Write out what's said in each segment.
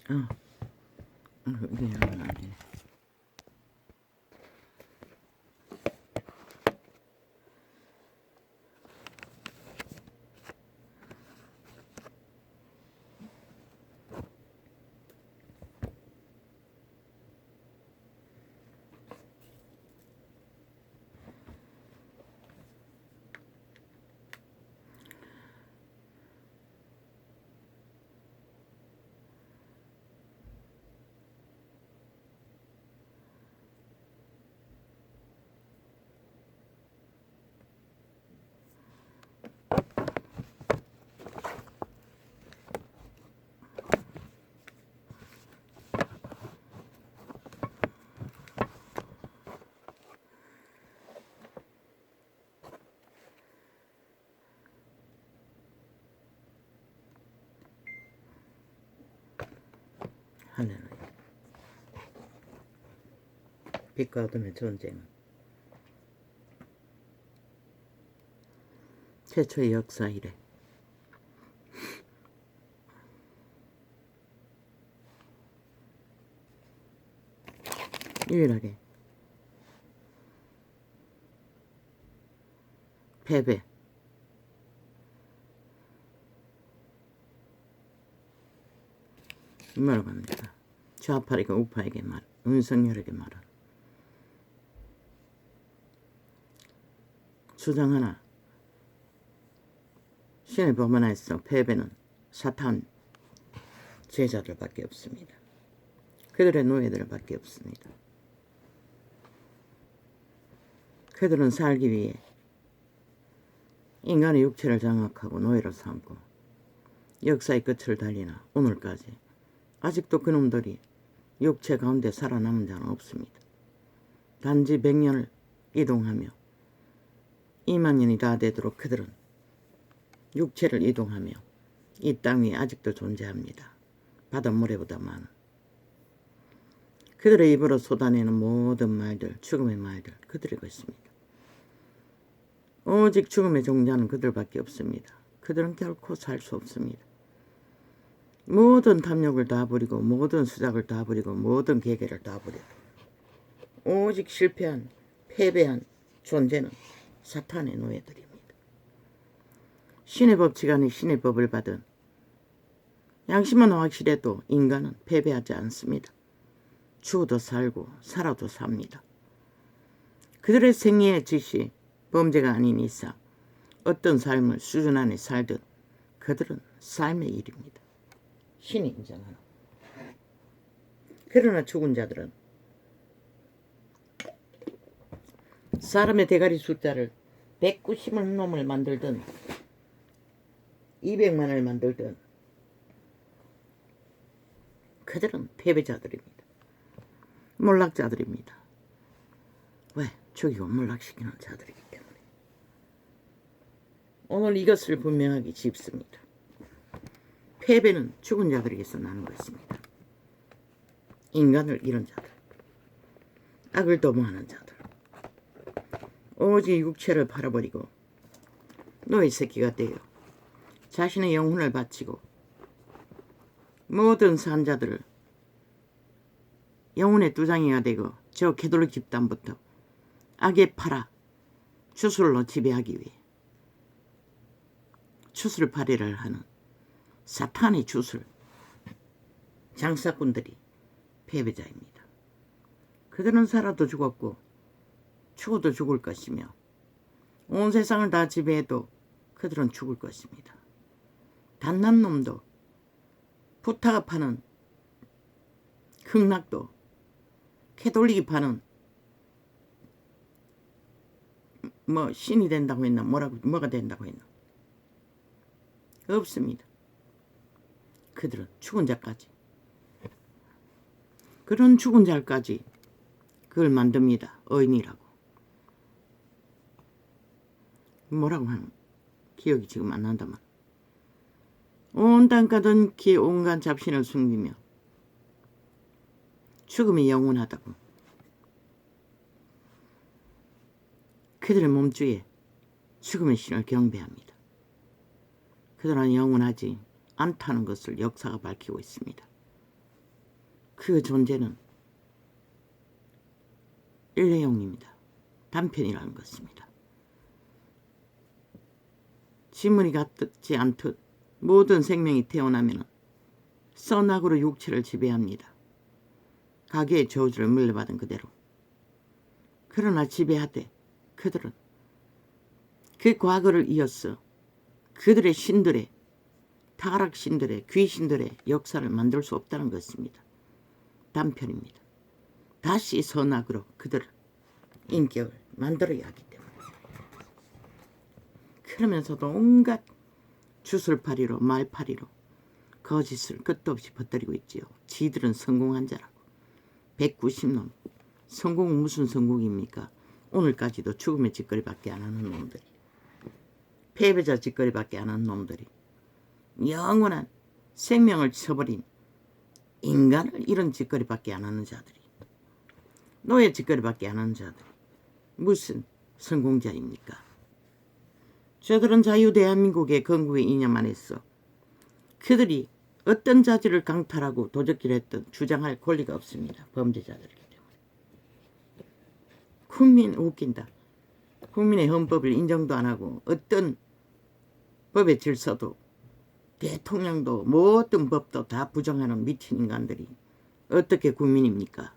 어, 이게 하면 안 되네. 할렐루야. 빛과 어둠의 전쟁은 최초의 역사 이래 유일하게 패배, 뭐라고 합니까? 좌파에게 우파에게 말, 윤석열에게 말은 주장 하나, 신의 법원에서 패배는 사탄 제자들밖에 없습니다. 그들의 노예들밖에 없습니다. 그들은 살기 위해 인간의 육체를 장악하고 노예로 삼고 역사의 끝을 달리나 오늘까지 아직도 그놈들이 육체 가운데 살아남은 자는 없습니다. 단지 100년을 이동하며 2만 년이 다 되도록 그들은 육체를 이동하며 이 땅 위에 아직도 존재합니다. 바닷모래보다 많은 그들의 입으로 쏟아내는 모든 말들, 죽음의 말들, 그들의 것입니다. 오직 죽음의 종자는 그들밖에 없습니다. 그들은 결코 살 수 없습니다. 모든 탐욕을 다 버리고 모든 수작을 다 버리고 모든 계계를 다 버리고 오직 실패한 패배한 존재는 사탄의 노예들입니다. 신의 법칙 안에 신의 법을 받은 양심은 확실해도 인간은 패배하지 않습니다. 죽어도 살고 살아도 삽니다. 그들의 생애의 지시 범죄가 아닌 이상 어떤 삶을 수준 안에 살든 그들은 삶의 일입니다. 신이 인정하는. 그러나 죽은 자들은 사람의 대가리 숫자를 190놈을 만들든 200만을 만들든 그들은 패배자들입니다. 몰락자들입니다. 왜? 죽이고 몰락시키는 자들이기 때문에. 오늘 이것을 분명하게 짚습니다. 패배는 죽은 자들에게서 나는 것입니다. 인간을 잃은 자들, 악을 도모하는 자들, 오직 육체를 팔아버리고 노예 새끼가 되어 자신의 영혼을 바치고 모든 산자들을 영혼의 두장이가 되고 저 개돌 집단부터 악에 팔아 추술로 지배하기 위해 추술 발휘를 하는 사탄의 주술 장사꾼들이 패배자입니다. 그들은 살아도 죽었고 죽어도 죽을 것이며 온 세상을 다 지배해도 그들은 죽을 것입니다. 단난 놈도 부타가 파는 극락도 캐돌릭이 파는 뭐 신이 된다고 했나 뭐가 된다고 했나 없습니다. 그들은 죽은 자까지 그런 죽은 자까지 그걸 만듭니다. 의인이라고 뭐라고 하는 기억이 지금 안 난다만 온 땅 가득히 온갖 잡신을 숨기며 죽음이 영원하다고 그들의 몸주에 죽음의 신을 경배합니다. 그들은 영원하지 않다는 것을 역사가 밝히고 있습니다. 그 존재는 일회용입니다. 단편이라는 것입니다. 지문이 같지 않듯 모든 생명이 태어나면 선악으로 육체를 지배합니다. 가계의 저주를 물려받은 그대로. 그러나 지배하되 그들은 그 과거를 이어서 그들의 신들의 타락신들의 귀신들의 역사를 만들 수 없다는 것입니다. 단편입니다. 다시 선악으로 그들을 인격을 만들어야 하기 때문에. 그러면서도 온갖 주술파리로 말파리로 거짓을 끝도 없이 퍼뜨리고 있지요. 지들은 성공한 자라고. 190놈. 성공은 무슨 성공입니까? 오늘까지도 죽음의 짓거리밖에 안 하는 놈들이. 패배자 짓거리밖에 안 하는 놈들이. 영원한 생명을 쳐버린 인간을 이런 짓거리밖에 안 하는 자들이. 노예 짓거리밖에 안 하는 자들이. 무슨 성공자입니까? 저들은 자유 대한민국의 건국의 이념 안에서 그들이 어떤 자질을 강탈하고 도적질을 했든 주장할 권리가 없습니다. 범죄자들이기 때문에. 국민 웃긴다. 국민의 헌법을 인정도 안 하고 어떤 법의 질서도 대통령도 모든 법도 다 부정하는 미친 인간들이 어떻게 국민입니까?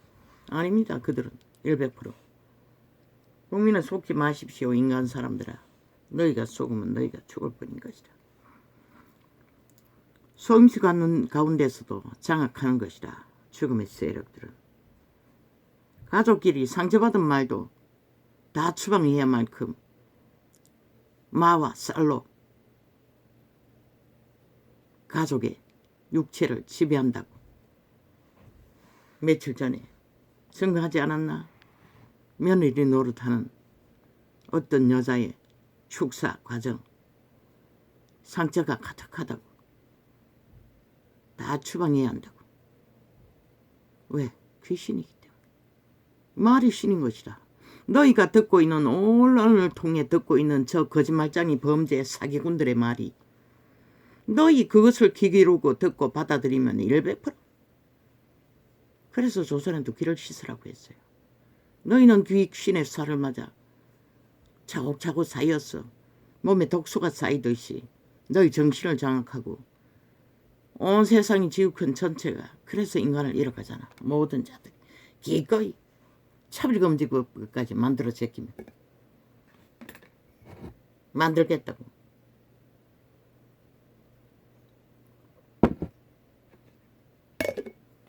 아닙니다. 그들은 100%. 국민은 속지 마십시오. 인간 사람들아. 너희가 속으면 너희가 죽을 뿐인 것이다. 속임수 가운데서도 장악하는 것이다. 죽음의 세력들은. 가족끼리 상처받은 말도 다 추방해야 할 만큼 마와 쌀로 가족의 육체를 지배한다고. 며칠 전에 증거하지 않았나? 며느리 노릇하는 어떤 여자의 축사 과정 상처가 가득하다고. 다 추방해야 한다고. 왜? 귀신이기 때문에. 말이 신인 것이다. 너희가 듣고 있는 언론을 통해 듣고 있는 저 거짓말장이 범죄 사기꾼들의 말이 너희 그것을 귀 기울이고 듣고 받아들이면 100%. 그래서 조선에도 귀를 씻으라고 했어요. 너희는 귀신의 살을 맞아 차곡차곡 쌓였어. 몸에 독소가 쌓이듯이 너희 정신을 장악하고 온 세상이 지구촌 전체가 그래서 인간을 잃어가잖아. 모든 자들이 기꺼이 차별금지법까지 만들어 제끼면 만들겠다고.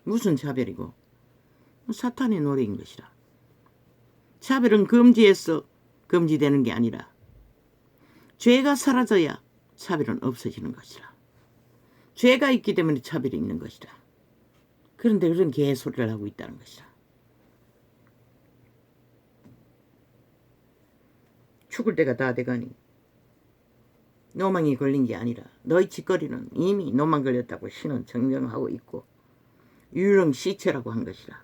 무슨 차별이고? 사탄의 노래인 것이라. 차별은 금지에서 금지되는 게 아니라 죄가 사라져야 차별은 없어지는 것이라. 죄가 있기 때문에 차별이 있는 것이라. 그런데 그런 개소리를 하고 있다는 것이라. 죽을 때가 다 돼가니 노망이 걸린 게 아니라 너희 짓거리는 이미 노망 걸렸다고 신은 증명하고 있고 유령 시체라고 한 것이라.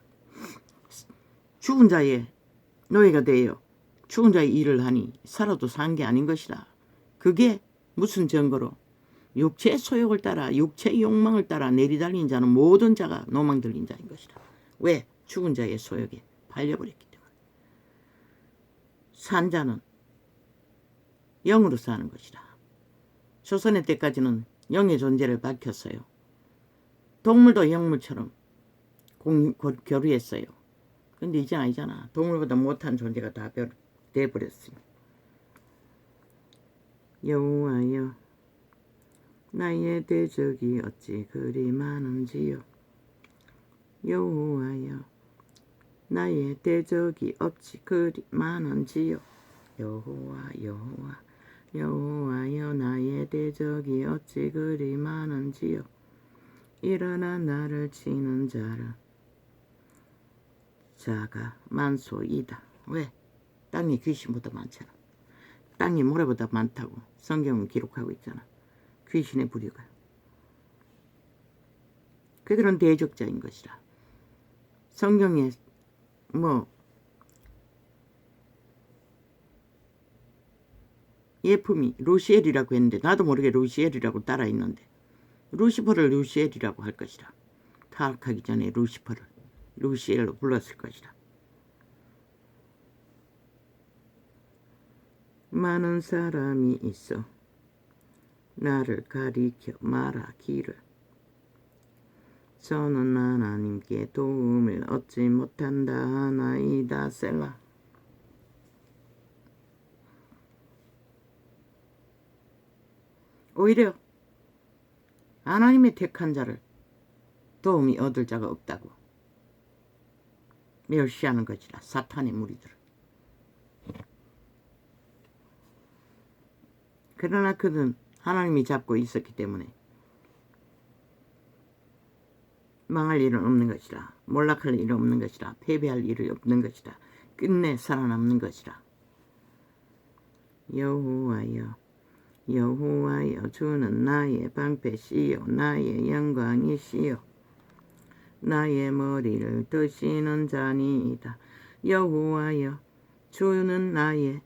죽은 자의 노예가 되어 죽은 자의 일을 하니 살아도 산 게 아닌 것이라. 그게 무슨 증거로? 육체의 소욕을 따라 육체의 욕망을 따라 내리달린 자는 모든 자가 노망 들린 자인 것이라. 왜? 죽은 자의 소욕에 팔려버렸기 때문에. 산 자는 영으로 사는 것이라. 조선의 때까지는 영의 존재를 밝혔어요. 동물도 영물처럼 교류했어요. 근데 이제 아니잖아. 동물보다 못한 존재가 다 돼버렸으니. 여호와여 나의 대적이 어찌 그리 많은지요. 여호와여 나의 대적이 어찌 그리 많은지요. 여호와 여호와 여호와여 나의 대적이 어찌 그리 많은지요. 일어나 나를 치는 자가 만소이다. 왜? 땅에 귀신보다 많잖아. 땅이 모래보다 많다고 성경은 기록하고 있잖아. 귀신의 부류가. 그들은 대적자인 것이라. 성경에 예품이 루시엘이라고 했는데 나도 모르게 루시엘이라고 따라 있는데 루시퍼를 루시엘이라고 할 것이라. 타락하기 전에 루시엘로 불렀을 것이다. 많은 사람이 있어 나를 가리켜 말하 기를. 저는 하나님께 도움을 얻지 못한다 하나이다. 셀라. 오히려 하나님의 택한 자를 도움이 얻을 자가 없다고 멸시하는 것이라. 사탄의 무리들을. 그러나 그는 하나님이 잡고 있었기 때문에 망할 일은 없는 것이라. 몰락할 일은 없는 것이라. 패배할 일이 없는 것이라. 끝내 살아남는 것이라. 여호와여 여호와여 주는 나의 방패시요 나의 영광이시요 나의 머리를 드시는 자니이다. 여호와여 주는 나의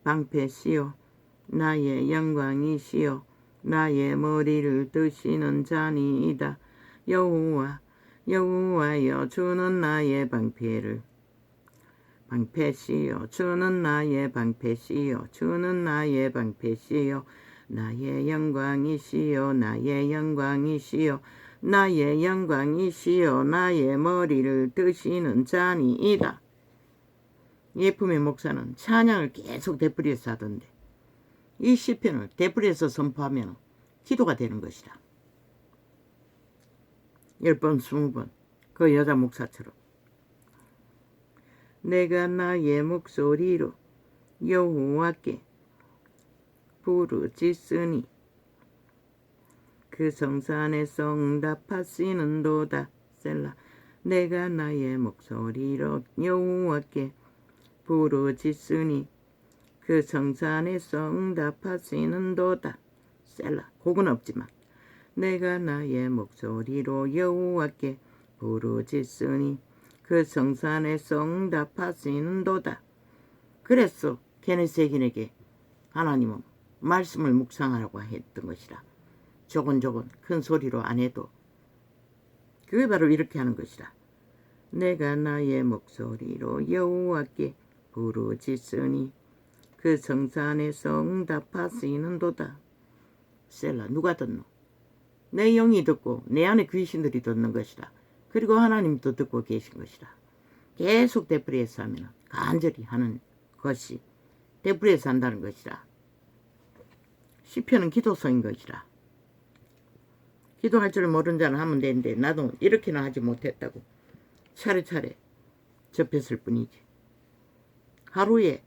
방패시요 나의 영광이시요 나의 머리를 드시는 자니이다. 여호와여 주는 나의 방패시요 주는 나의 방패시요 주는 나의 방패시요 나의 영광이시요 나의 영광이시요 나의 영광이시요 나의 머리를 드시는 자니이다. 예품의 목사는 찬양을 계속 되풀이해서 하던데 이 시편을 되풀이해서 선포하면 기도가 되는 것이다. 10번 20번 그 여자 목사처럼 내가 나의 목소리로 여호와께 부르짖으니 그 성산에서 응답하시는도다. 셀라. 내가 나의 목소리로 여호와께 부르짖으니 그 성산에서 응답하시는도다. 셀라. 곡은 없지만 내가 나의 목소리로 여호와께 부르짖으니 그 성산에서 응답하시는도다. 그래서 게네세긴에게 하나님은 말씀을 묵상하라고 했던 것이라. 조곤조곤 큰 소리로 안 해도 그게 바로 이렇게 하는 것이라. 내가 나의 목소리로 여호와께 부르짖으니 그 성산에서 응답하시는도다. 셀라. 누가 듣노? 내 영이 듣고 내 안에 귀신들이 듣는 것이라. 그리고 하나님도 듣고 계신 것이라. 계속 되풀이해서 하면 간절히 하는 것이 되풀이해서 한다는 것이라. 시편은 기도서인 것이라. 기도할 줄 모르는 자는 하면 되는데 나도 이렇게는 하지 못했다고 차례차례 접했을 뿐이지. 하루에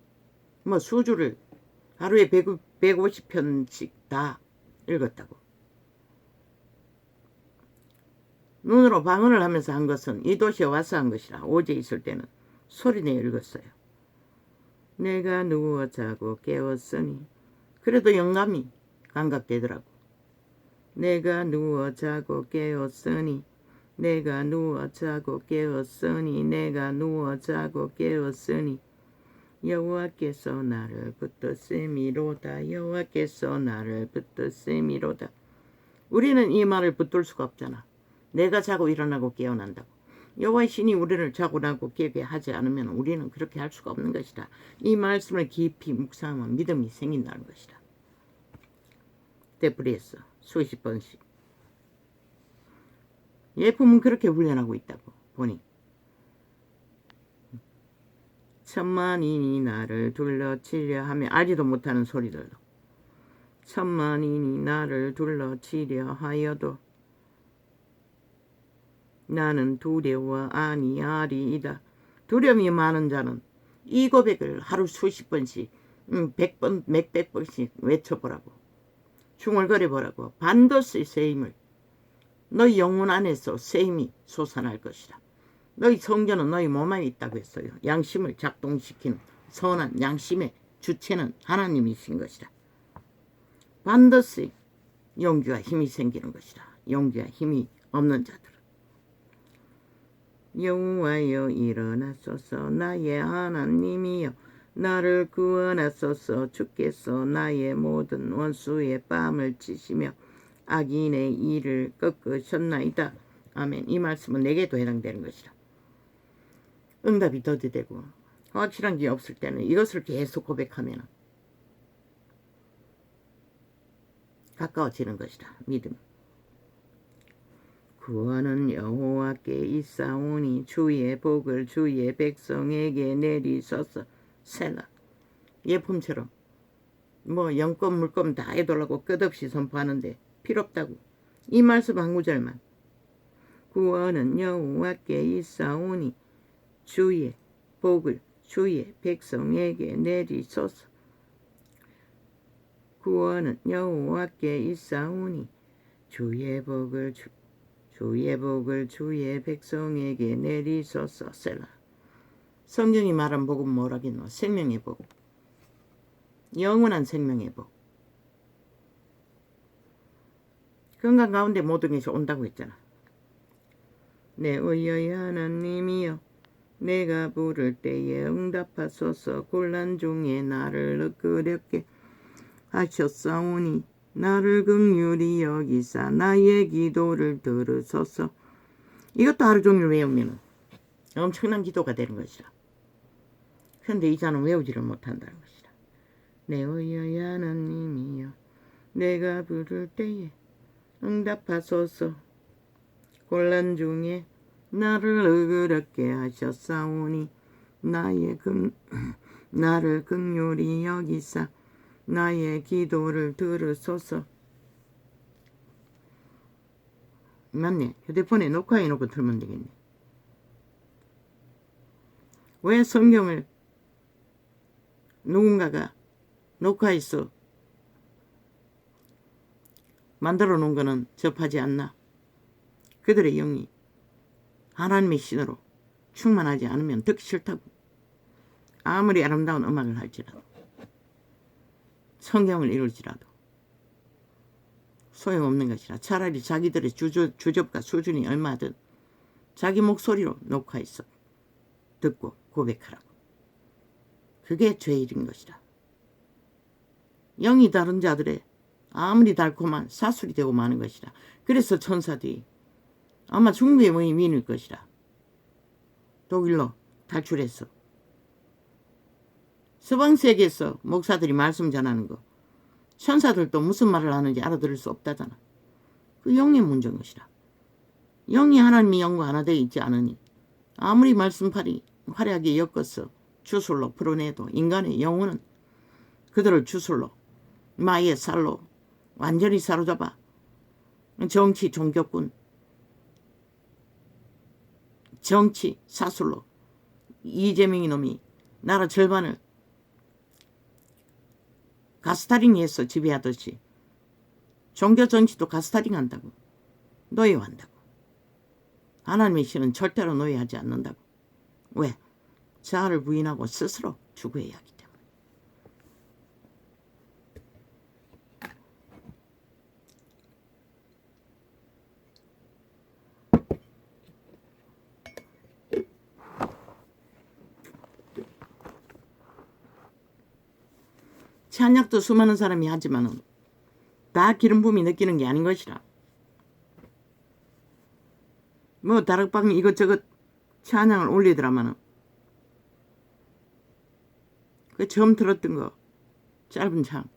수주를 하루에 150편씩 다 읽었다고. 눈으로 방언을 하면서 한 것은 이 도시에 와서 한 것이라. 오지에 있을 때는 소리내어 읽었어요. 내가 누워 자고 깨웠으니 그래도 영감이 감각되더라고. 내가 누워 자고 깨웠으니 내가 누워 자고 깨웠으니 내가 누워 자고 깨웠으니 여호와께서 나를 붙드심이로다. 여호와께서 나를 붙드심이로다. 우리는 이 말을 붙들 수가 없잖아. 내가 자고 일어나고 깨어난다고. 여호와의 신이 우리를 자고 나고 깨게 하지 않으면 우리는 그렇게 할 수가 없는 것이다. 이 말씀을 깊이 묵상하면 믿음이 생긴다는 것이다. 되풀이했어. 수십 번씩. 예품은 그렇게 훈련하고 있다고 보니. 천만인이 나를 둘러치려 하며 알지도 못하는 소리들도. 천만인이 나를 둘러치려 하여도 나는 두려워 아니하리이다. 두려움이 많은 자는 이 고백을 하루 수십 번씩 100번 몇백 번씩 외쳐보라고. 중얼거려보라고. 반드시 새힘을 너희 영혼 안에서 새 힘이 솟아날 것이다. 너희 성전은 너희 몸 안에 있다고 했어요. 양심을 작동시키는 선한 양심의 주체는 하나님이신 것이다. 반드시 용기와 힘이 생기는 것이다. 용기와 힘이 없는 자들은. 여호와여 일어나소서. 나의 하나님이여 나를 구원하소서. 주께서 나의 모든 원수의 뺨을 치시며 악인의 일을 꺾으셨나이다. 아멘. 이 말씀은 내게도 해당되는 것이라. 응답이 더디되고 확실한 게 없을 때는 이것을 계속 고백하면 가까워지는 것이라. 믿음. 구원은 여호와께 있사오니 주의 복을 주의 백성에게 내리소서. 셀라. 예품처럼 뭐 영권 물권 다 해달라고 끝없이 선포하는데 필요 없다고. 이 말씀 한 구절만. 구원은 여호와께 있사오니 주의 복을 주의 백성에게 내리소서. 구원은 여호와께 있사오니 주의 복을 주의 백성에게 내리소서. 셀라. 성경이 말한 복은 뭐라겠노? 생명의 복. 영원한 생명의 복. 건강 가운데 모든 것이 온다고 했잖아. 내 의의 하나님이여 내가 부를 때에 응답하소서. 곤란 중에 나를 이끌게 하셨사오니 나를 긍휼히 여기사 나의 기도를 들으소서. 이것도 하루 종일 외우면 엄청난 기도가 되는 것이라. 그런데 이 자는 외우지를 못한다는 것이라. 내 의의 하나님이여 내가 부를 때에 응답하소서. 곤란 중에 나를 의롭게 하셨사오니 나를 긍휼히 여기사 나의 기도를 들으소서. 맞네. 휴대폰에 녹화해놓고 틀면 되겠네. 왜 성경을 누군가가 녹화해서 만들어 놓은 거는 접하지 않나? 그들의 영이 하나님의 신으로 충만하지 않으면 듣기 싫다고. 아무리 아름다운 음악을 할지라도 성경을 읽을지라도 소용없는 것이라. 차라리 자기들의 주접과 수준이 얼마든 자기 목소리로 녹화해서 듣고 고백하라고. 그게 죄일인 것이라. 영이 다른 자들의 아무리 달콤한 사술이 되고 마는 것이라. 그래서 천사들이 아마 중국의 민일 것이라. 독일로 탈출해서 서방세계에서 목사들이 말씀 전하는 거 천사들도 무슨 말을 하는지 알아들을 수 없다잖아. 그 영의 문제인 것이라. 영이 하나님의 영과 하나 되어 있지 않으니 아무리 말씀팔이 화려하게 엮어서 주술로 풀어내도 인간의 영혼은 그들을 주술로 마의 살로 완전히 사로잡아 정치 종교꾼 정치 사술로 이재명이 놈이 나라 절반을 가스타링해서 지배하듯이 종교 정치도 가스타링 한다고. 노예화한다고. 하나님의 신은 절대로 노예하지 않는다고. 왜? 자아를 부인하고 스스로 추구해야 하기 때문에. 찬양도 수많은 사람이 하지만은 다 기름 부음이 느끼는 게 아닌 것이라. 뭐 다락방 이것저것 찬양을 올리더라마는 그 처음 들었던 거 짧은 창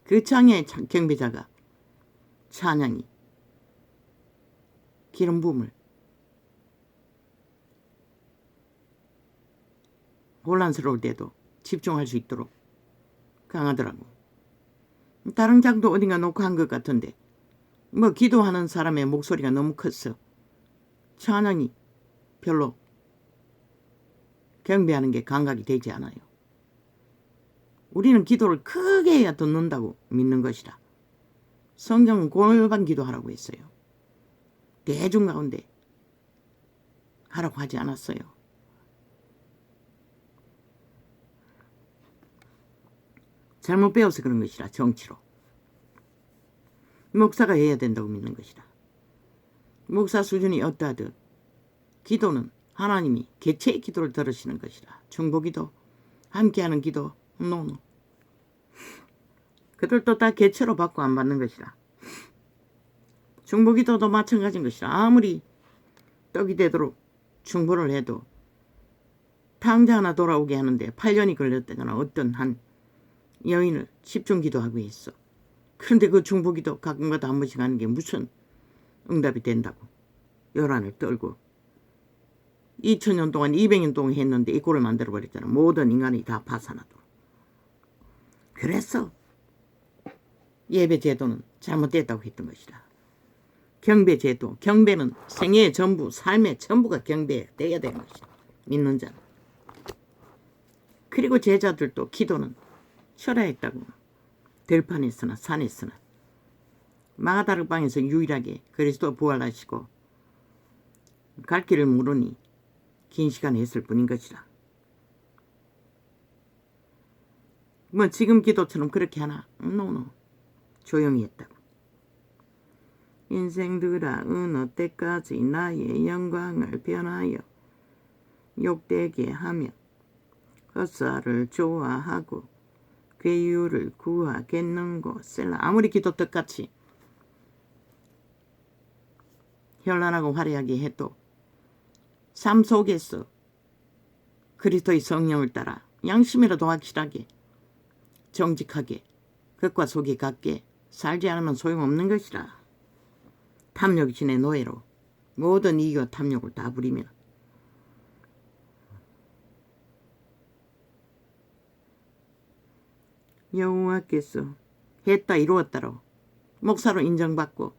그 창의 경배자가 찬양이 기름 부음을 혼란스러울 때도 집중할 수 있도록 강하더라고. 다른 장도 어딘가 녹화한 것 같은데 뭐 기도하는 사람의 목소리가 너무 컸어. 찬양이 별로 경배하는 게 감각이 되지 않아요. 우리는 기도를 크게 해야 듣는다고 믿는 것이라. 성경은 골반 기도하라고 했어요. 대중 가운데 하라고 하지 않았어요. 잘못 배워서 그런 것이라. 정치로. 목사가 해야 된다고 믿는 것이라. 목사 수준이 어떠하든 기도는 하나님이 개체의 기도를 들으시는 것이라. 중보기도, 함께하는 기도, 노노. 그들도 다 개체로 받고 안 받는 것이라. 중보기도도 마찬가지인 것이라. 아무리 떡이 되도록 중보를 해도 탕자 하나 돌아오게 하는데 8년이 걸렸다거나 어떤 한 여인을 집중기도하고 있어. 그런데 그 중보기도 가끔가다 한 번씩 하는 게 무슨 응답이 된다고. 요란을 떨고 2000년 동안 200년 동안 했는데 이 꼴을 만들어버렸잖아. 모든 인간이 다 파산하도록. 그래서 예배 제도는 잘못됐다고 했던 것이다. 경배 제도, 경배는 생애의 전부, 삶의 전부가 경배돼야 되는 것이다. 믿는 자는. 그리고 제자들도 기도는 철야했다고. 들판에서나 산에서나. 마가다락방에서 유일하게 그리스도 부활하시고 갈 길을 모르니 긴 시간 했을 뿐인 것이라. 뭐 지금 기도처럼 그렇게 하나? 노노. 조용히 했다고. 인생들아 어느 때까지 나의 영광을 변하여 욕되게 하며 헛살을 좋아하고 괴유를 구하겠는고. 셀라. 아무리 기도 뜻같이 현란하고 화려하게 해도 삶 속에서 그리스도의 성령을 따라 양심이라도 확실하게 정직하게 겉과 속이 같게 살지 않으면 소용없는 것이라. 탐욕신의 노예로 모든 이익과 탐욕을 다 부리며 여호와께서 했다 이루었다로 목사로 인정받고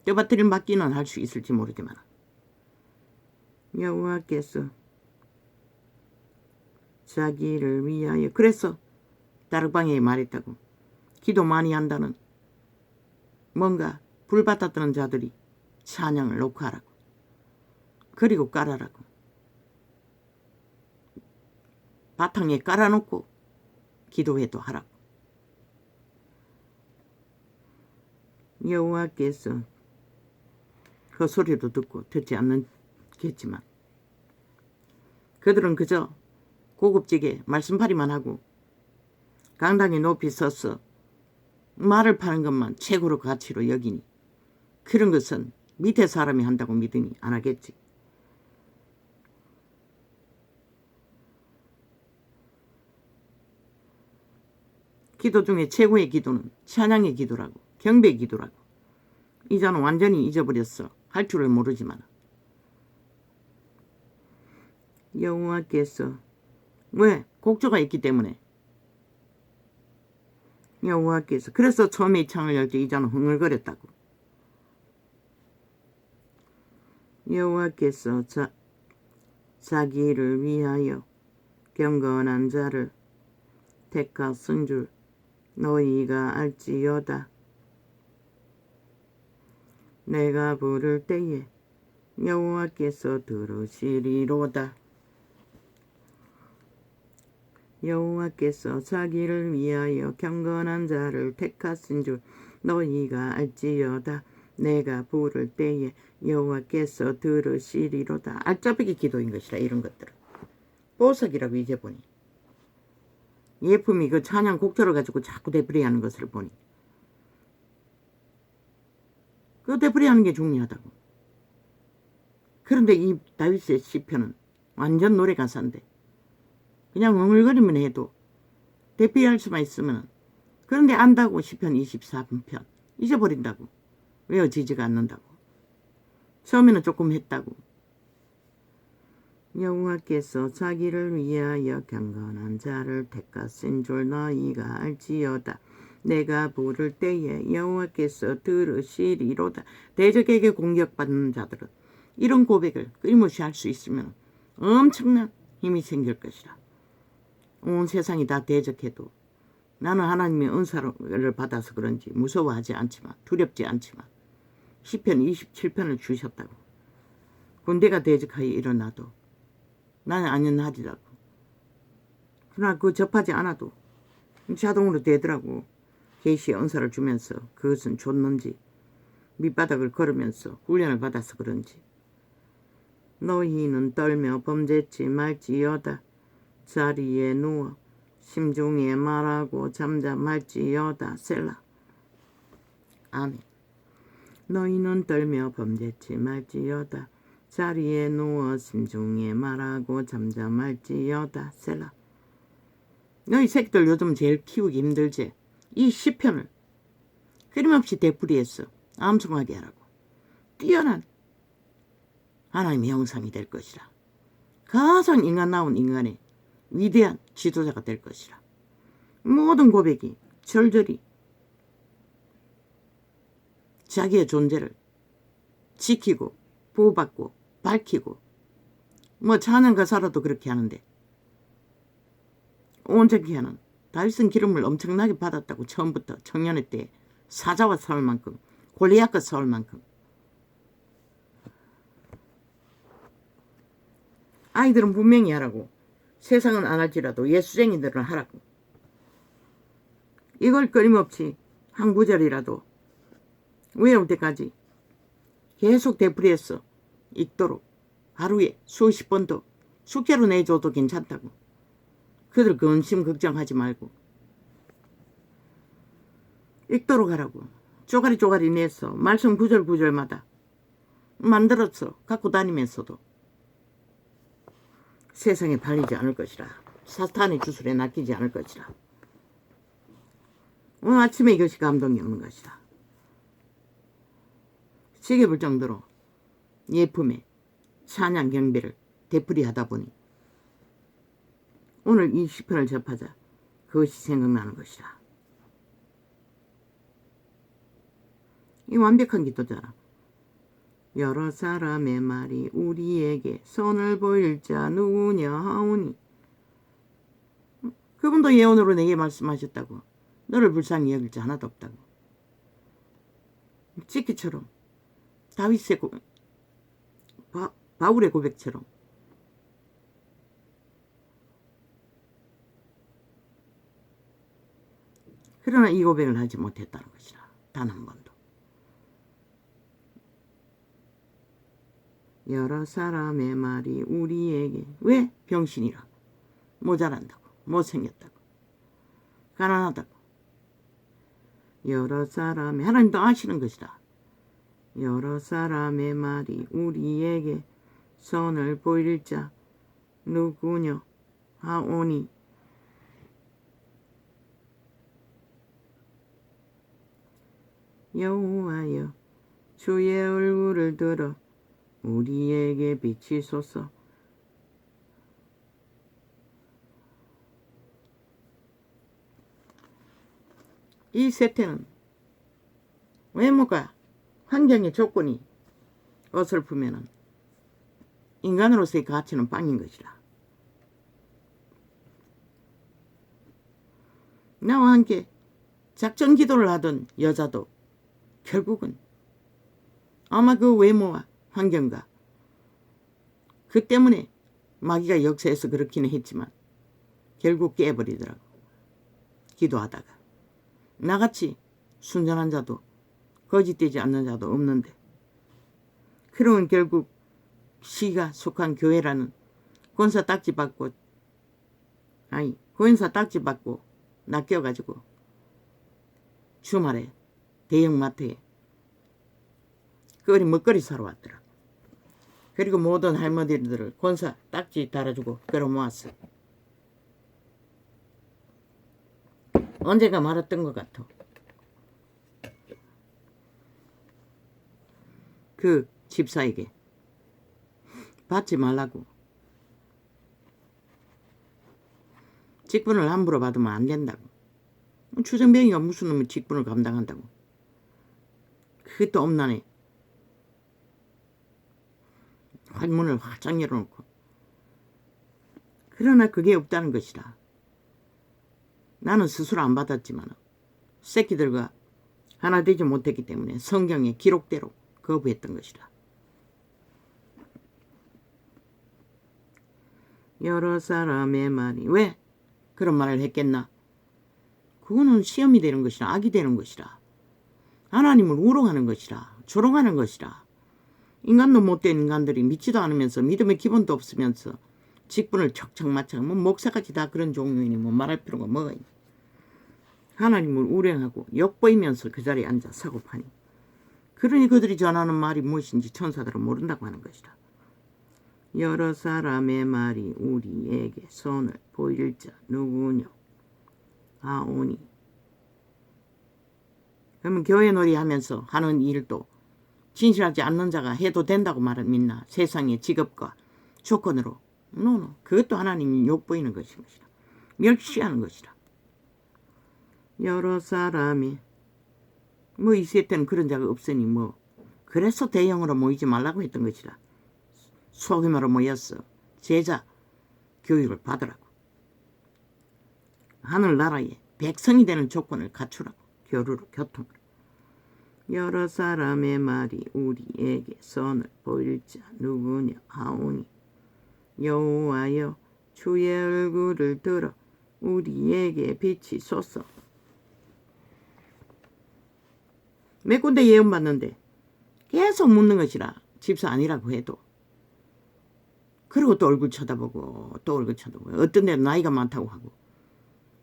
떠받들일 맡기는 할 수 있을지 모르지만 여호와께서 자기를 위하여 그래서 다락방에 말했다고. 기도 많이 한다는 뭔가 불받았던 자들이 찬양을 녹화하라고. 그리고 깔아라고. 바탕에 깔아놓고 기도해도 하라고. 여호와께서 그 소리도 듣고 듣지 않겠지만 그들은 그저 고급지게 말씀팔이만 하고 강당에 높이 서서 말을 파는 것만 최고로 가치로 여기니 그런 것은 밑에 사람이 한다고 믿으니 안 하겠지. 기도 중에 최고의 기도는 찬양의 기도라고. 경배의 기도라고. 이자는 완전히 잊어버렸어. 할 줄을 모르지만. 여호와께서 왜? 곡조가 있기 때문에. 여호와께서 그래서 처음에 이 창을 열 때 이자는 흥얼거렸다고. 여호와께서 자기를 위하여 경건한 자를 택하신 줄 너희가 알지어다. 내가 부를 때에 여호와께서 들으시리로다. 여호와께서 자기를 위하여 경건한 자를 택하신 줄 너희가 알지어다. 내가 부를 때에 여호와께서 들으시리로다. 알짜배기 기도인 것이라. 이런 것들은 보석이라고 이제 보니. 예품이 그 찬양 곡조를 가지고 자꾸 되풀이하는 것을 보니 그 되풀이하는 게 중요하다고. 그런데 이 다윗의 시편은 완전 노래 가사인데 그냥 엉글거리면 해도 되풀이할 수만 있으면. 그런데 안다고 시편 24편 잊어버린다고. 외워지지가 않는다고. 처음에는 조금 했다고. 여호와께서 자기를 위하여 경건한 자를 택하신 줄 너희가 알지어다. 내가 부를 때에 여호와께서 들으시리로다. 대적에게 공격받는 자들은 이런 고백을 끊임없이 할 수 있으면 엄청난 힘이 생길 것이라. 온 세상이 다 대적해도 나는 하나님의 은사를 받아서 그런지 무서워하지 않지만 두렵지 않지만 시편 27편을 주셨다고. 군대가 대적하여 일어나도 나는 안연하리라고. 그러나 그 접하지 않아도 자동으로 되더라고. 계시의 은사를 주면서 그것은 줬는지 밑바닥을 걸으면서 훈련을 받아서 그런지. 너희는 떨며 범죄치 말지어다. 자리에 누워 심중에 말하고 잠잠할지어다. 셀라. 아멘. 너희는 떨며 범죄치 말지어다. 자리에 누워 심중에 말하고 잠잠할지어다. 셀라. 너희 새끼들 요즘 제일 키우기 힘들지? 이 시편을 끊임없이 되풀이해서 암송하게 하라고. 뛰어난 하나님의 형상이 될 것이라. 가장 인간다운 인간의 위대한 지도자가 될 것이라. 모든 고백이 절절히 자기의 존재를 지키고 보호받고 밝히고 뭐 찬양 가사라도 그렇게 하는데 온전히 하는 다윗은 기름을 엄청나게 받았다고 처음부터 청년의 때 사자와 싸울 만큼 골리앗과 싸울 만큼 아이들은 분명히 하라고 세상은 안 할지라도 예수쟁이들은 하라고 이걸 끊임없이 한 구절이라도 외울 때까지 계속 되풀이해서 읽도록 하루에 수십 번도 숙제로 내줘도 괜찮다고. 그들 근심 걱정하지 말고 읽도록 하라고. 쪼가리 쪼가리 내서 말씀 구절 구절마다 만들어서 갖고 다니면서도 세상에 팔리지 않을 것이라. 사탄의 주술에 낚이지 않을 것이라. 오늘 아침에 이것이 감동이 오는 것이라. 시계볼 정도로 예품의 찬양 경배를 되풀이하다 보니 오늘 이 시편을 접하자 그것이 생각나는 것이라. 이 완벽한 기도잖아. 여러 사람의 말이 우리에게 선을 보일 자 누구냐 하오니. 그분도 예언으로 내게 말씀하셨다고. 너를 불쌍히 여길 자 하나도 없다고. 찍기처럼 다윗의 바울의 고백처럼 그러나 이 고백을 하지 못했다는 것이라. 단 한 번도. 여러 사람의 말이 우리에게 왜? 병신이라. 모자란다고. 못생겼다고. 가난하다고. 여러 사람의 하나님도 아시는 것이다. 여러 사람의 말이 우리에게 선을 보일 자 누구냐 하오니. 여호와여 주의 얼굴을 들어 우리에게 비치소서. 이 세태는 외모가 환경의 조건이 어설프면은 인간으로서의 가치는 빵인 것이라. 나와 함께 작전 기도를 하던 여자도 결국은 아마 그 외모와 환경과 그 때문에 마귀가 역사해서 그렇기는 했지만 결국 깨버리더라고. 기도하다가. 나같이 순전한 자도 거짓되지 않는 자도 없는데 그러면 결국 시가 속한 교회라는 권사 딱지 받고 권사 딱지 받고 낚여가지고 주말에 대형마트에 먹거리 사러 왔더라. 그리고 모든 할머니들을 권사 딱지 달아주고 끌어모았어. 언젠가 말했던 것 같아. 그 집사에게 받지 말라고. 직분을 함부로 받으면 안 된다고. 추정병이가 무슨 놈의 직분을 감당한다고. 그것도 엄난해. 활문을 활짝 열어놓고. 그러나 그게 없다는 것이라. 나는 스스로 안 받았지만 새끼들과 하나 되지 못했기 때문에 성경의 기록대로 거부했던 것이라. 여러 사람의 말이 왜 그런 말을 했겠나? 그거는 시험이 되는 것이라. 악이 되는 것이라. 하나님을 우롱하는 것이라. 조롱하는 것이라. 인간도 못된 인간들이 믿지도 않으면서 믿음의 기본도 없으면서 직분을 척척마척 뭐 목사까지 다 그런 종류이니 뭐 말할 필요가 뭐가 있니. 하나님을 우롱하고 욕보이면서 그 자리에 앉아 사고파니 그러니 그들이 전하는 말이 무엇인지 천사들은 모른다고 하는 것이다. 여러 사람의 말이 우리에게 손을 보일 자 누구냐 하오니. 그러면 교회 놀이 하면서 하는 일도 진실하지 않는 자가 해도 된다고 말을 믿나? 세상의 직업과 조건으로. 노노. 그것도 하나님이 욕보이는 것이다. 멸시하는 것이다. 여러 사람이 뭐 이 시대 때는 그런 자가 없으니 뭐 그래서 대형으로 모이지 말라고 했던 것이라. 소규모로 모였어. 제자 교육을 받으라고. 하늘나라에 백성이 되는 조건을 갖추라고. 교류로 교통으로. 여러 사람의 말이 우리에게 선을 보일 자 누구냐 하오니. 여호와여 주의 얼굴을 들어 우리에게 비치소서. 몇 군데 예언받는데 계속 묻는 것이라. 집사 아니라고 해도. 그리고 또 얼굴 쳐다보고 또 얼굴 쳐다보고 어떤 데는 나이가 많다고 하고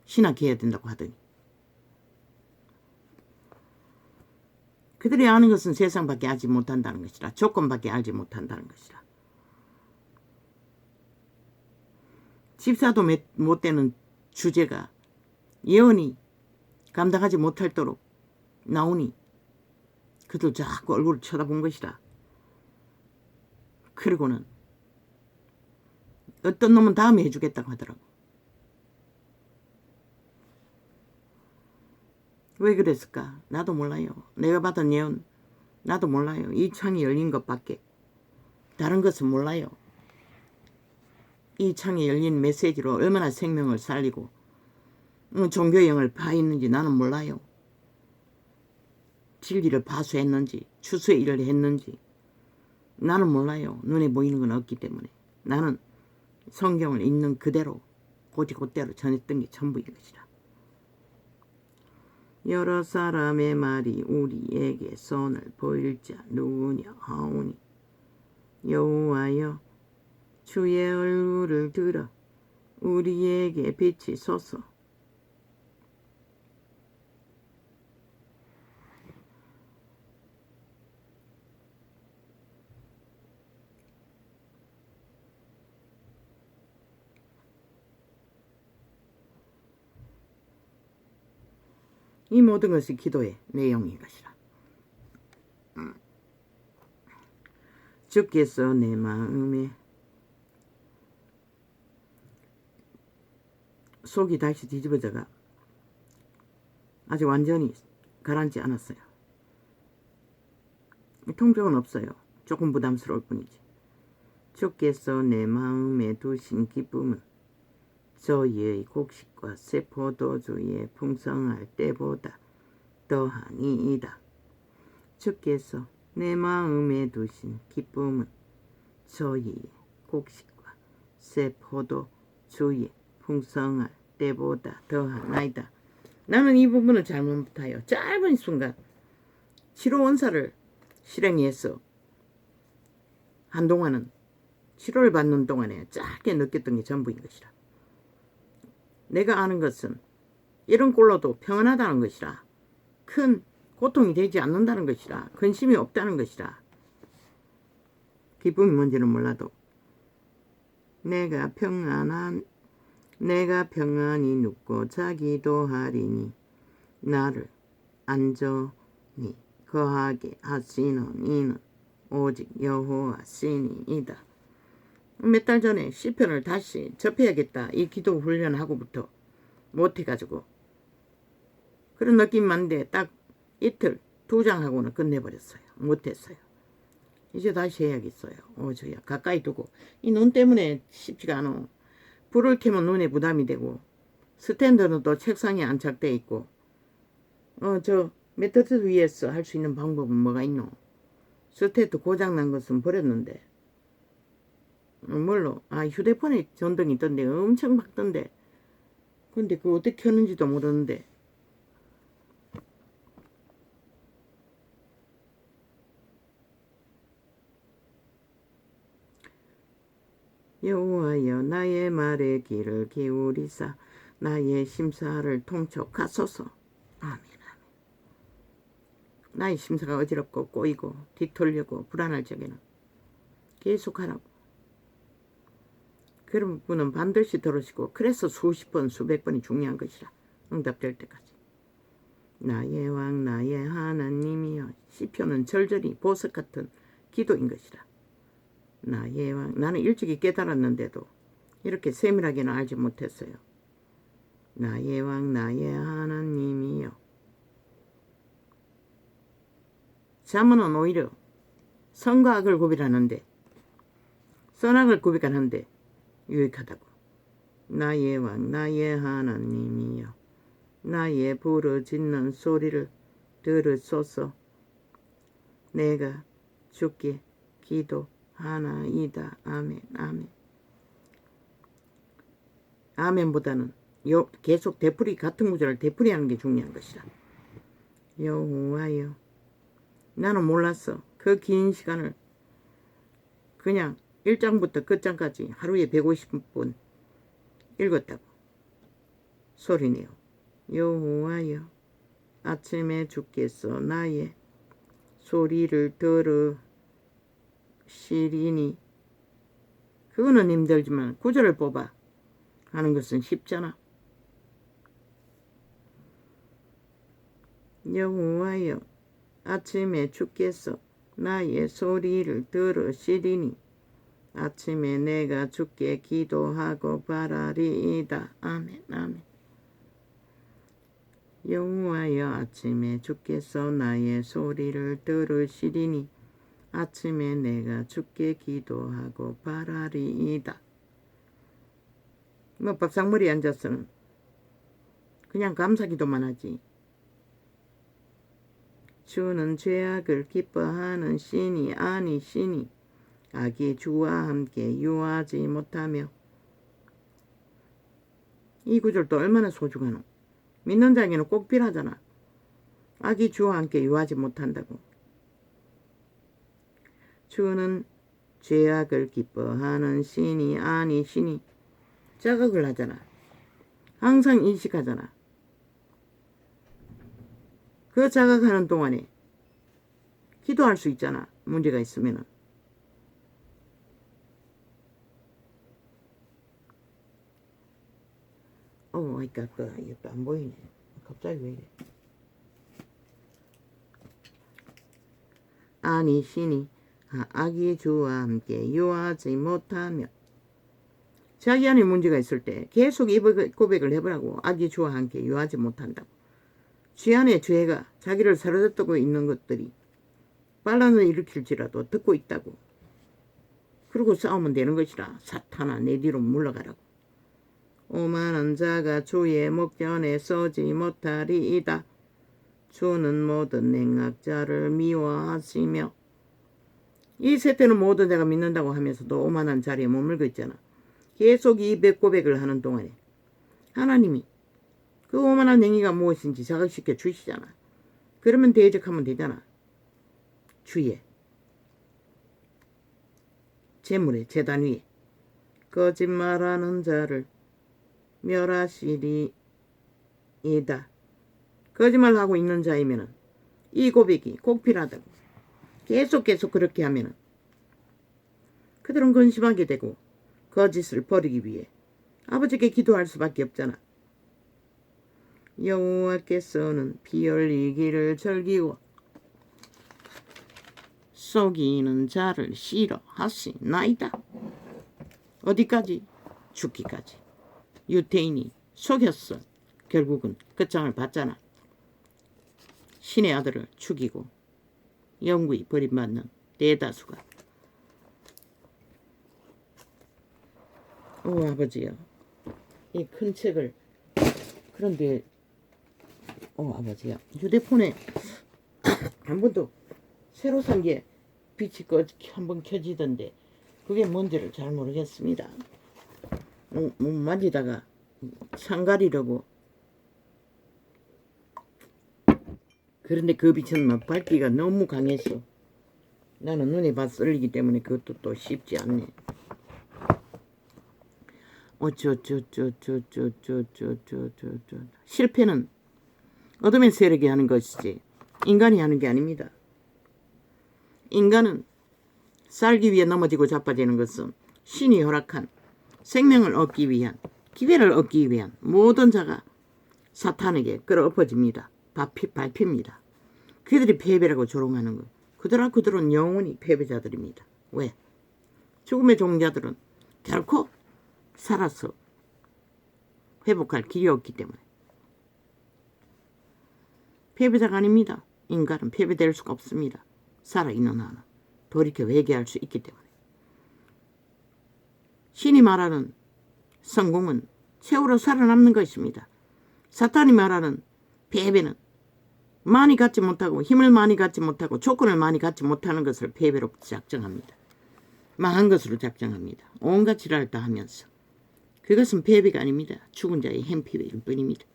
신학해야 된다고 하더니. 그들이 아는 것은 세상밖에 알지 못한다는 것이라. 조건밖에 알지 못한다는 것이라. 집사도 못 되는 주제가 예언이 감당하지 못할도록 나오니 그들 자꾸 얼굴을 쳐다본 것이라. 그리고는 어떤 놈은 다음에 해주겠다고 하더라고. 왜 그랬을까? 나도 몰라요. 내가 받은 예언 나도 몰라요. 이 창이 열린 것밖에 다른 것은 몰라요. 이 창이 열린 메시지로 얼마나 생명을 살리고 종교형을 파했는지 나는 몰라요. 진리를 파수했는지 추수의 일을 했는지 나는 몰라요. 눈에 보이는 건 없기 때문에. 나는 성경을 있는 그대로 곧대로 전했던 게 전부인 것이라. 여러 사람의 말이 우리에게 손을 보일 자 누구냐 하오니. 여호와여 주의 얼굴을 들어 우리에게 비치소서. 이 모든 것이 기도의 내용인 것이라. 주께서 내 마음에 속이 다시 뒤집어져가 아직 완전히 가라앉지 않았어요. 통증은 없어요. 조금 부담스러울 뿐이지. 주께서 내 마음에 두신 기쁨은 저희의 곡식과 새 포도주의 풍성할 때보다 더하니이다. 주께서 내 마음에 두신 기쁨은 저희의 곡식과 새 포도주의 풍성할 때보다 더하나이다. 나는 이 부분을 잘못 못해요. 짧은 순간 치료 원사를 실행해서 한동안은 치료를 받는 동안에 짧게 느꼈던 게 전부인 것이라. 내가 아는 것은 이런 꼴로도 평안하다는 것이라. 큰 고통이 되지 않는다는 것이라. 근심이 없다는 것이라. 기쁨이 뭔지는 몰라도 내가 평안히 눕고 자기도 하리니 나를 안전히 거하게 하시는 이는 오직 여호와 신이이다. 몇 달 전에 시편을 다시 접해야겠다 이 기도 훈련하고부터 못해가지고 그런 느낌만데 딱 이틀 2장 하고는 끝내버렸어요. 못했어요. 이제 다시 해야겠어요. 저야 가까이 두고 이 눈 때문에 쉽지가 않아. 불을 켜면 눈에 부담이 되고 스탠드는 또 책상에 안착돼 있고 저 매트리스 위에서 할 수 있는 방법은 뭐가 있노? 스탠드 고장난 것은 버렸는데 뭘로? 휴대폰에 전등이 있던데 엄청 밝던데 근데 그거 어떻게 켰는지도 모르는데 여호와여 나의 말에 귀를 기울이사 나의 심사를 통촉하소서. 아멘. 나의 심사가 어지럽고 꼬이고 뒤틀려고 불안할 적에는 계속 하라고. 그런 분은 반드시 들으시고 그래서 수십 번 수백 번이 중요한 것이라. 응답될 때까지. 나의 왕 나의 하나님이여. 시편은 절절히 보석 같은 기도인 것이라. 나의 왕. 나는 일찍이 깨달았는데도 이렇게 세밀하게는 알지 못했어요. 나의 왕 나의 하나님이여. 잠언은 오히려 선과 악을 구별하는데 선악을 구별하는데 유익하다고. 나의 왕 나의 하나님이여. 나의 부르짖는 소리를 들으소서. 내가 주께 기도하나이다. 아멘. 아멘. 아멘보다는 계속 되풀이 같은 구절을 되풀이하는 게 중요한 것이라. 여호와여. 나는 몰랐어. 그 긴 시간을 그냥 1장부터 끝장까지 하루에 150분 읽었다고 소리내요. 여호와여. 아침에 주께서 나의 소리를 들으시리니. 그거는 힘들지만 구절을 뽑아 하는 것은 쉽잖아. 여호와여. 아침에 주께서 나의 소리를 들으시리니. 아침에 내가 주께 기도하고 바라리이다. 아멘. 아멘. 여호와여. 아침에 주께서 나의 소리를 들으시리니. 아침에 내가 주께 기도하고 바라리이다. 뭐 밥상머리에 앉아서는 그냥 감사기도만 하지. 주는 죄악을 기뻐하는 신이 아니시니 악이 주와 함께 유하지 못하며. 이 구절도 얼마나 소중하노. 믿는 자에게는 꼭 필요하잖아. 악이 주와 함께 유하지 못한다고. 주는 죄악을 기뻐하는 신이 아니시니 자각을 하잖아. 항상 인식하잖아. 그 자각하는 동안에 기도할 수 있잖아. 문제가 있으면은. 그러니까 이것도 안 보이네. 갑자기 왜 이래. 아니시니 악이 주와 함께 유하지 못하며. 자기 안에 문제가 있을 때 계속 이 고백을 해보라고. 악이 주와 함께 유하지 못한다고. 지 안에 죄가 자기를 사로잡고 있는 것들이 반란을 일으킬지라도 듣고 있다고. 그리고 싸우면 되는 것이라. 사탄아 내 뒤로 물러가라고. 오만한 자가 주의 목전에 서지 못하리이다. 주는 모든 냉악자를 미워하시며. 이 세태는 모든 자가 믿는다고 하면서도 오만한 자리에 머물고 있잖아. 계속 이 고백을 하는 동안에 하나님이 그 오만한 행위가 무엇인지 자각시켜 주시잖아. 그러면 대적하면 되잖아. 주의 재물의 제단 위에 거짓말하는 자를 멸하시리이다. 거짓말하고 있는 자이면은 이 고백이 꼭 필요하다고. 계속 그렇게 하면은 그들은 근심하게 되고 거짓을 버리기 위해 아버지께 기도할 수밖에 없잖아. 여호와께서는 피 흘리기를 즐기고 속이는 자를 싫어하시나이다. 어디까지? 죽기까지. 유태인이 속였어. 결국은 끝장을 봤잖아. 신의 아들을 죽이고 영구히 버림받는 대다수가. 아버지요. 이 큰 책을 그런데 아버지야. 휴대폰에 한 번도 새로 산 게 빛이 한번 켜지던데 그게 뭔지를 잘 모르겠습니다. 만지다가 상가리려고. 그런데 그 빛은 막 밝기가 너무 강했어. 나는 눈에 맞설리기 때문에 그것도 또 쉽지 않네. 실패는 어둠의 세력이 하는 것이지 인간이 하는 게 아닙니다. 인간은 살기 위해 넘어지고 자빠지는 것은 신이 허락한 생명을 얻기 위한, 기회를 얻기 위한 모든 자가 사탄에게 끌어엎어집니다. 밟힙니다. 그들이 패배라고 조롱하는 것, 그들은 영원히 패배자들입니다. 왜? 죽음의 종자들은 결코 살아서 회복할 길이 없기 때문에. 패배자가 아닙니다. 인간은 패배될 수가 없습니다. 살아있는 한은 돌이켜 회개할 수 있기 때문에. 신이 말하는 성공은 세월호 살아남는 것입니다. 사탄이 말하는 패배는 많이 갖지 못하고 힘을 많이 갖지 못하고 조건을 많이 갖지 못하는 것을 패배로 작정합니다. 망한 것으로 작정합니다. 온갖 지랄을 다 하면서. 그것은 패배가 아닙니다. 죽은 자의 행피일 뿐입니다.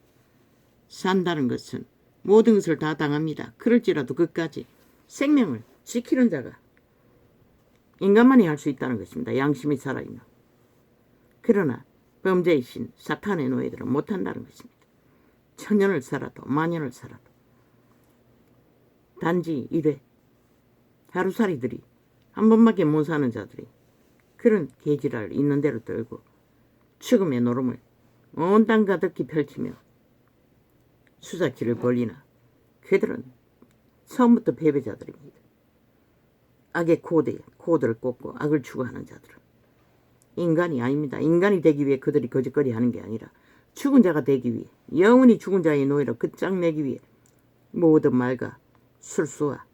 산다는 것은 모든 것을 다 당합니다. 그럴지라도 끝까지 생명을 지키는 자가 인간만이 할 수 있다는 것입니다. 양심이 살아있는. 그러나 범죄의 신 사탄의 노예들은 못한다는 것입니다. 천년을 살아도 만년을 살아도 단지 이래 하루살이들이 한 번밖에 못 사는 자들이 그런 개지랄을 있는 대로 떨고 죽음의 노름을 온 땅 가득히 펼치며 수사키를 벌리나 그들은 처음부터 패배자들입니다. 악의 코드를 꽂고 악을 추구하는 자들은 인간이 아닙니다. 인간이 되기 위해 그들이 거짓거리 하는 게 아니라 죽은 자가 되기 위해 영원히 죽은 자의 노예로 끝장내기 위해 모든 말과 술수와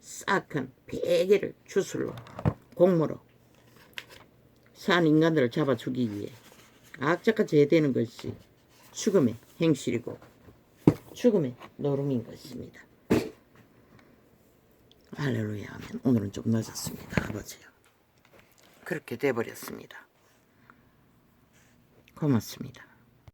싹한 베개를 주술로 공모로 산 인간들을 잡아 죽이기 위해 악착같이 해대는 것이 죽음의 행실이고 죽음의 노름인 것입니다. 할렐루야 하면 오늘은 좀 늦었습니다. 아버지요. 그렇게 돼버렸습니다. 고맙습니다.